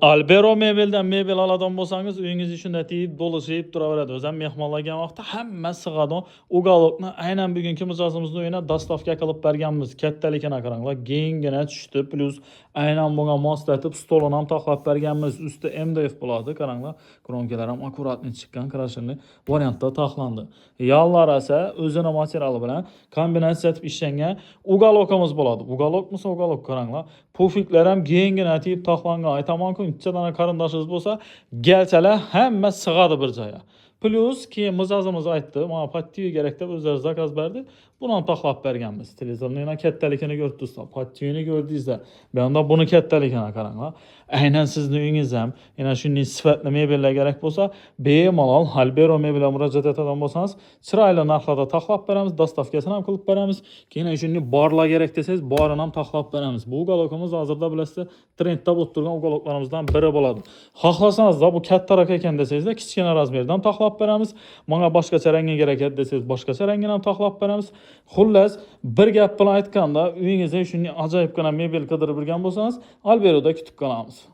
Albero mebelden mebel aladigan bo'lsangiz, uyingiz shunday tiyib, do'lishib turaveradi. O'zim mehmonlarga vaqtda hamma sig'adi. Uголокni aynan bugungi mijozimizning uyina dastavka qilib berganmiz. Kattaligini qaranglar, kengina tushdi, plus aynan bunga moslatib stolini ham taxlab berganmiz. Usti MDF bo'ladi, qaranglar. Kronkalar ham akkuratni chiqqan, krashinli variantda taxlandi. Yallar esa o'zini materiali bilan kombinatsiya etib ishlangan uголокimiz bo'ladi. Uголокmisa uголок qaranglar. Pufiklar ham kengina tiyib taxlangan. Aytamanki, ikkitadan qarindoshingiz bo'lsa, galchalar hamma sig'adi bir joyga. Plus keyin mijozimiz aytdi, "Mana pattiyu kerak" deb o'zlari zakaz berdi. Buni ham taxlab berganmiz. Televizorning yana kattaligini ko'rdingizlar, pattiyuni ko'rdingizlar. Bu yerda buni kattaligini qaranglar. Aynan sizning uyingiz ham yana shunday sifatli mebellar kerak bo'lsa, bemalol Albero mebelga murojaat etadigan bo'lsangiz, chiroyli narxlarda taxlab beramiz, dastavkasini ham qilib beramiz. Keyin shunday borlar kerak desangiz, borini ham taxlab beramiz. Bu uголокimiz hozirda bilasizlar, trendda bo'lib turgan uголоklarimizdan biri bo'ladi. Xohlasangiz bu kattaroq ekan desangiz, kichkina razmerdan taxlab beramiz. Menga boshqacha rangi kerak edi desangiz, boshqacha rangini ham taxlab beramiz. Xullas, bir gap bilan aytganda, uyingizda shunday ajoyibgina mebel qidirib yurgan bo'lsangiz, Alberoda kutib qolamiz.